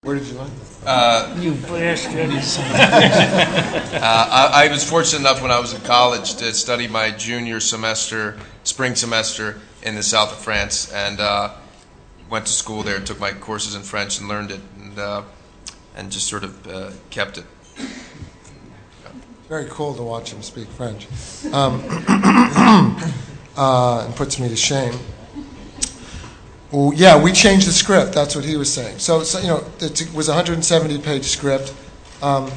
Where did you learn? You bastard. I was fortunate enough when I was in college to study my junior semester, spring semester, in the south of France, and went to school there, took my courses in French and learned it, and just sort of kept it. Very cool to watch him speak French. And puts me to shame. Well, yeah, we changed the script. That's what he was saying. So you know, it was a 170-page script. You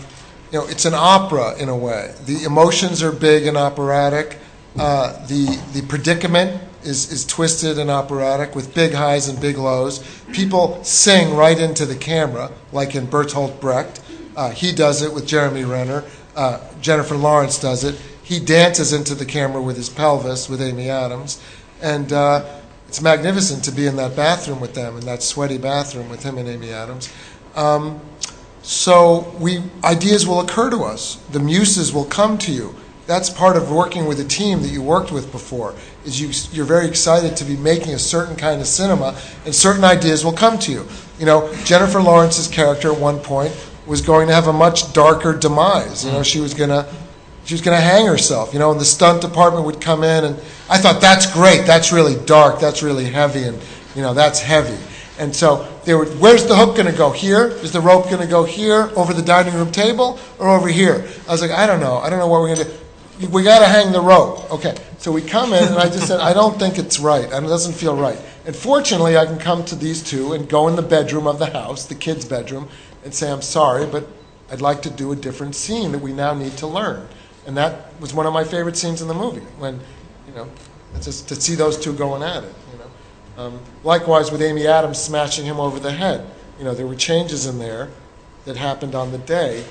know, it's an opera in a way. The emotions are big and operatic. The predicament is twisted and operatic with big highs and big lows. People sing right into the camera, like in Bertolt Brecht. He does it with Jeremy Renner. Jennifer Lawrence does it. He dances into the camera with his pelvis with Amy Adams. And it's magnificent to be in that bathroom with them, in that sweaty bathroom with him and Amy Adams. So ideas will occur to us. The muses will come to you. That's part of working with a team that you worked with before, is you're very excited to be making a certain kind of cinema, and certain ideas will come to you. You know, Jennifer Lawrence's character at one point was going to have a much darker demise. You know, she was going to hang herself, you know, and the stunt department would come in, and I thought, that's great, that's really dark, that's really heavy, and, you know, that's heavy. And so they were, where's the hook going to go? Here? Is the rope going to go here, over the dining room table, or over here? I was like, I don't know what we're going to do. We got to hang the rope. Okay, so we come in, and I just said, I don't think it's right. It doesn't feel right. And fortunately, I can come to these two and go in the bedroom of the house, the kids' bedroom, and say, I'm sorry, but I'd like to do a different scene that we now need to learn. And that was one of my favorite scenes in the movie, when, you know, just to see those two going at it. You know, likewise with Amy Adams smashing him over the head. You know, there were changes in there that happened on the day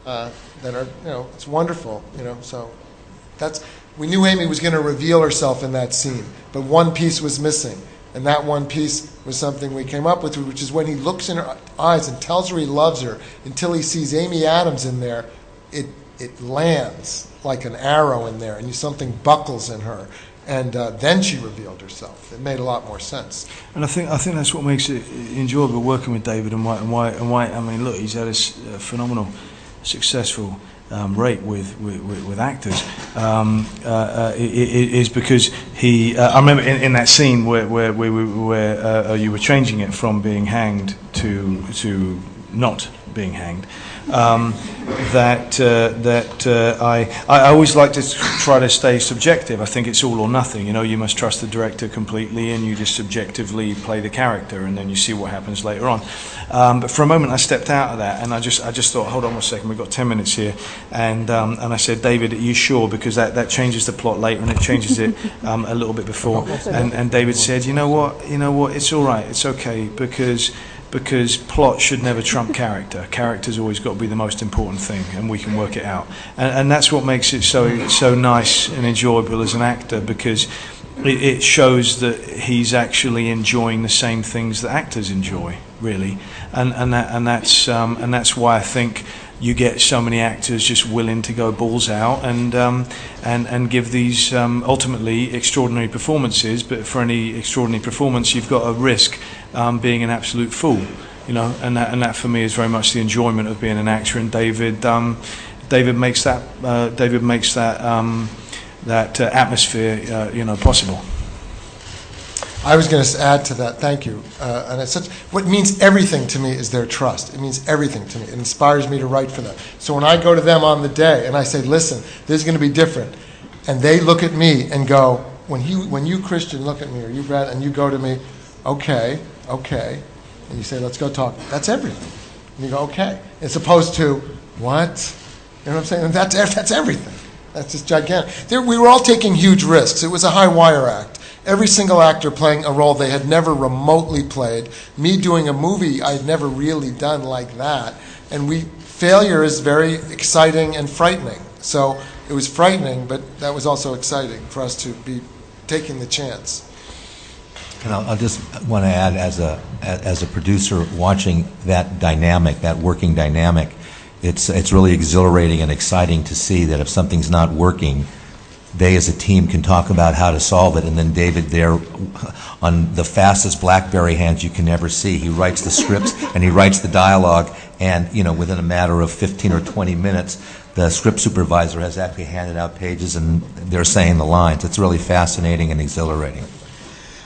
that are, you know, it's wonderful. You know, so we knew Amy was going to reveal herself in that scene, but one piece was missing, and that one piece was something we came up with, which is when he looks in her eyes and tells her he loves her until he sees Amy Adams in there. It lands like an arrow in there, and something buckles in her, and then she revealed herself. It made a lot more sense. And I think that's what makes it enjoyable working with David and why. I mean, look, he's had a phenomenal, successful rate with actors. It is because he. I remember in that scene where you were changing it from being hanged to not being hanged. I always like to try to stay subjective. I think it's all or nothing. You know, you must trust the director completely, and you just subjectively play the character, and then you see what happens later on. But for a moment, I stepped out of that, and I just thought, hold on one second, we've got 10 minutes here, and I said, David, are you sure? Because that changes the plot later, and it changes it a little bit before. And David said, you know what, it's all right, it's okay, because plot should never trump character. Character's always got to be the most important thing, and we can work it out. And that's what makes it so nice and enjoyable as an actor, because it shows that he's actually enjoying the same things that actors enjoy, really. And that's why I think you get so many actors just willing to go balls out and give these ultimately extraordinary performances. But for any extraordinary performance, you've got to risk being an absolute fool, you know. And that for me is very much the enjoyment of being an actor. And David makes that atmosphere, you know, possible. I was going to add to that, thank you. And it's what means everything to me is their trust. It means everything to me. It inspires me to write for them. So when I go to them on the day and I say, listen, this is going to be different, and they look at me and go, when you Christian look at me, or you Brad, and you go to me, okay, and you say, let's go talk. That's everything. And you go, okay. As opposed to, what? You know what I'm saying? That's everything. That's just gigantic. We were all taking huge risks. It was a high wire act. Every single actor playing a role they had never remotely played. Me doing a movie I had never really done like that. And failure is very exciting and frightening. So it was frightening, but that was also exciting for us to be taking the chance. And I'll just want to add, as a producer, watching that dynamic, that working dynamic, it's really exhilarating and exciting to see that if something's not working, they as a team can talk about how to solve it, and then David there on the fastest BlackBerry hands you can ever see. He writes the scripts and he writes the dialogue, and within a matter of 15 or 20 minutes, the script supervisor has actually handed out pages and they're saying the lines. It's really fascinating and exhilarating.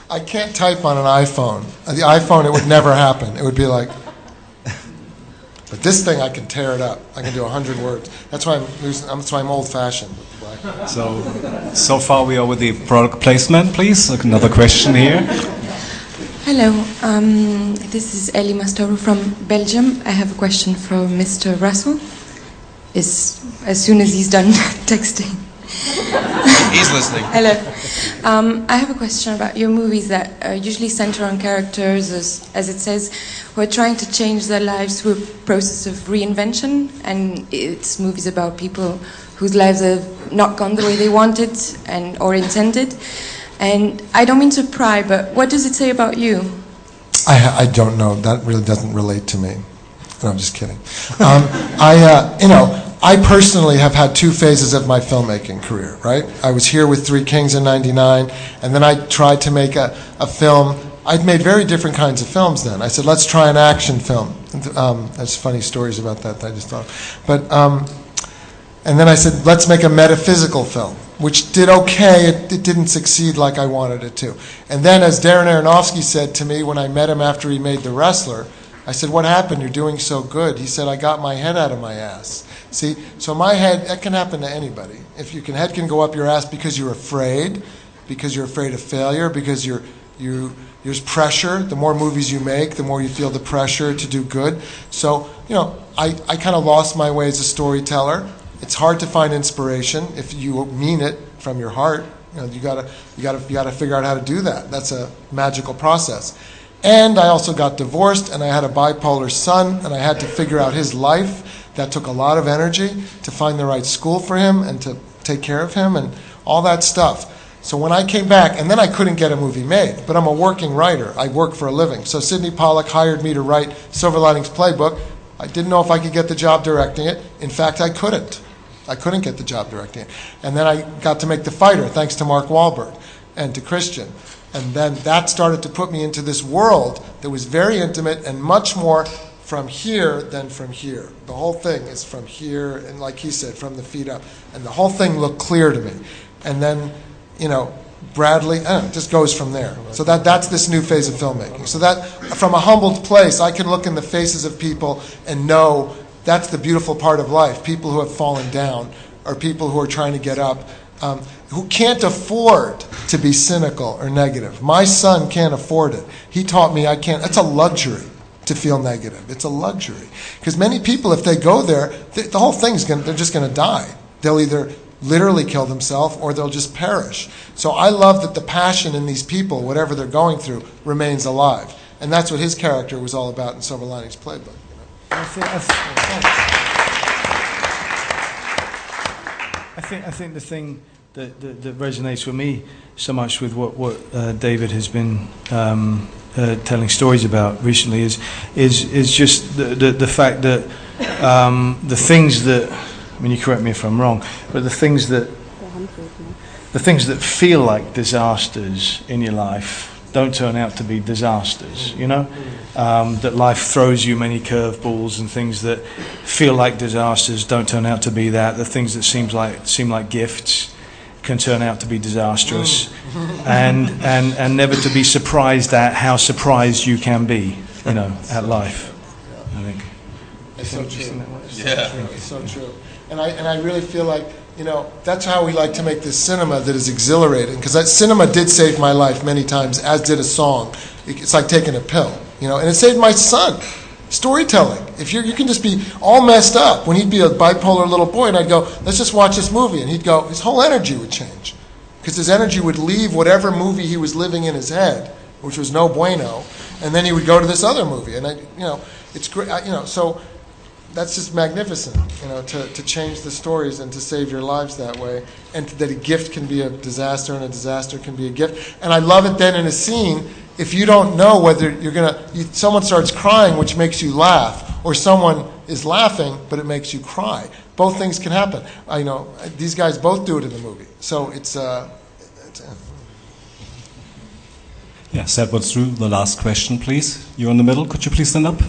I can't type on an iPhone. The iPhone, it would never happen. It would be like, but this thing, I can tear it up. I can do 100 words. That's why I'm old-fashioned. So far we are with the product placement, please. Another question here. Hello, this is Ellie Mastoro from Belgium. I have a question for Mr. Russell. As soon as he's done texting. He's listening. Hello. I have a question about your movies that usually center on characters, as it says, who are trying to change their lives through a process of reinvention, and it's movies about people whose lives have not gone the way they wanted or intended. And I don't mean to pry, but what does it say about you? I don't know. That really doesn't relate to me. No, I'm just kidding. I personally have had two phases of my filmmaking career, right? I was here with Three Kings in '99, and then I tried to make a film. I'd made very different kinds of films then. I said, let's try an action film. There's funny stories about that I just thought. But, and then I said, let's make a metaphysical film, which did okay. It didn't succeed like I wanted it to. And then, as Darren Aronofsky said to me when I met him after he made The Wrestler, I said, what happened? You're doing so good. He said, I got my head out of my ass. See, so my head, that can happen to anybody. If your head can go up your ass because you're afraid of failure, because there's pressure. The more movies you make, the more you feel the pressure to do good. So, I kind of lost my way as a storyteller. It's hard to find inspiration if you mean it from your heart. You gotta figure out how to do that. That's a magical process. And I also got divorced, and I had a bipolar son, and I had to figure out his life. That took a lot of energy to find the right school for him and to take care of him and all that stuff. So when I came back, and then I couldn't get a movie made, but I'm a working writer. I work for a living. So Sidney Pollack hired me to write Silver Linings Playbook. I didn't know if I could get the job directing it. In fact, I couldn't. I couldn't get the job directing it. And then I got to make The Fighter, thanks to Mark Wahlberg and to Christian. And then that started to put me into this world that was very intimate and much more from here than from here. The whole thing is from here, and like he said, from the feet up. And the whole thing looked clear to me. And then, Bradley, it just goes from there. So that's this new phase of filmmaking. So that, from a humbled place, I can look in the faces of people and know that's the beautiful part of life. People who have fallen down, or people who are trying to get up, who can't afford to be cynical or negative. My son can't afford it. He taught me I can't. It's a luxury to feel negative. It's a luxury. Because many people, if they go there, the whole thing's they're just going to die. They'll either literally kill themselves or they'll just perish. So I love that the passion in these people, whatever they're going through, remains alive. And that's what his character was all about in Silver Linings Playbook. I think the thing that resonates with me so much with what David has been telling stories about recently is just the fact that the things that, I mean, you correct me if I'm wrong, but the things that feel like disasters in your life don't turn out to be disasters, that life throws you many curveballs, and things that feel like disasters don't turn out to be that. The things that seem like gifts can turn out to be disastrous, and never to be surprised at how surprised you can be, at life. I think. It's so true. Yeah. It's so true. And I really feel like, that's how we like to make this cinema that is exhilarating. Because that cinema did save my life many times, as did a song. It's like taking a pill, and it saved my son. Storytelling. If you can just be all messed up. When he'd be a bipolar little boy, and I'd go, let's just watch this movie, and he'd go, his whole energy would change, because his energy would leave whatever movie he was living in his head, which was no bueno, and then he would go to this other movie, and it's great. So that's just magnificent, to change the stories and to save your lives that way, and that a gift can be a disaster and a disaster can be a gift. And I love it then in a scene, if you don't know whether someone starts crying, which makes you laugh, or someone is laughing, but it makes you cry. Both things can happen. I know these guys both do it in the movie, so it's. Yes, that was true. The last question, please. You in the middle. Could you please stand up?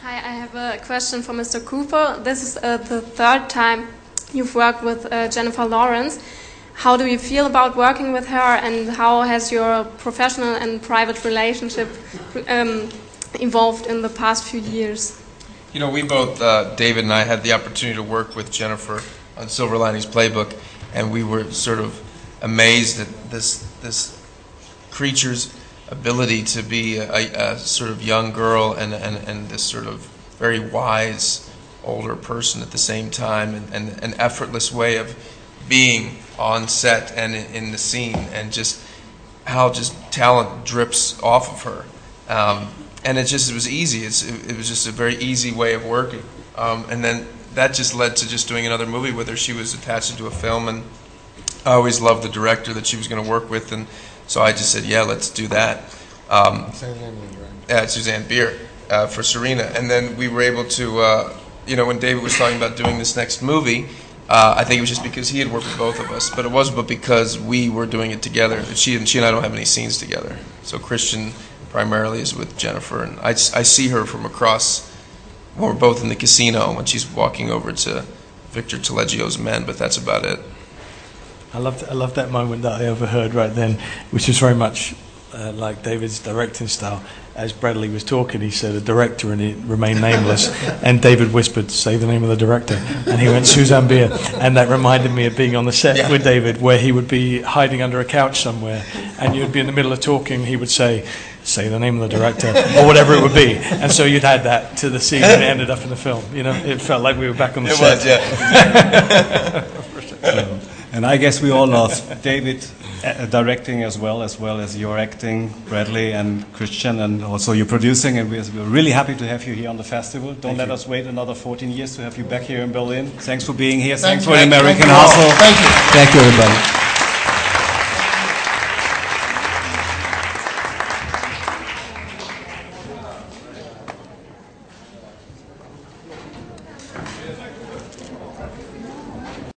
Hi, I have a question for Mr. Cooper. This is the third time you've worked with Jennifer Lawrence. How do you feel about working with her, and how has your professional and private relationship evolved in the past few years? You know, we both, David and I, had the opportunity to work with Jennifer on Silver Linings Playbook, and we were sort of amazed at this creature's ability to be a sort of young girl and this sort of very wise older person at the same time, and an effortless way of being on set and in the scene, and just how just talent drips off of her. And it was easy. It was just a very easy way of working. And then that just led to just doing another movie with her. She was attached into a film, and I always loved the director that she was going to work with, and so I just said, yeah, let's do that. Suzanne Bier for Serena. And then we were able to, when David was talking about doing this next movie, I think it was just because he had worked with both of us, but it wasn't because we were doing it together. She and I don't have any scenes together. So Christian primarily is with Jennifer, and I see her from across, when we're both in the casino, when she's walking over to Victor Taleggio's Men, but that's about it. I love that moment that I overheard right then, which was very much like David's directing style. As Bradley was talking, he said a director, and it remained nameless. And David whispered, "Say the name of the director." And he went, "Suzanne Bier." And that reminded me of being on the set with David, where he would be hiding under a couch somewhere, and you'd be in the middle of talking. He would say the name of the director, or whatever it would be. And so you'd add that to the scene, and it ended up in the film. You know, it felt like we were back on the set. It was, yeah. And I guess we all love David directing as well as your acting, Bradley and Christian, and also your producing. And we're really happy to have you here on the festival. Don't let us wait another 14 years to have you back here in Berlin. Thanks for being here. Thanks for the American Hustle. Thank you. Thank you, everybody.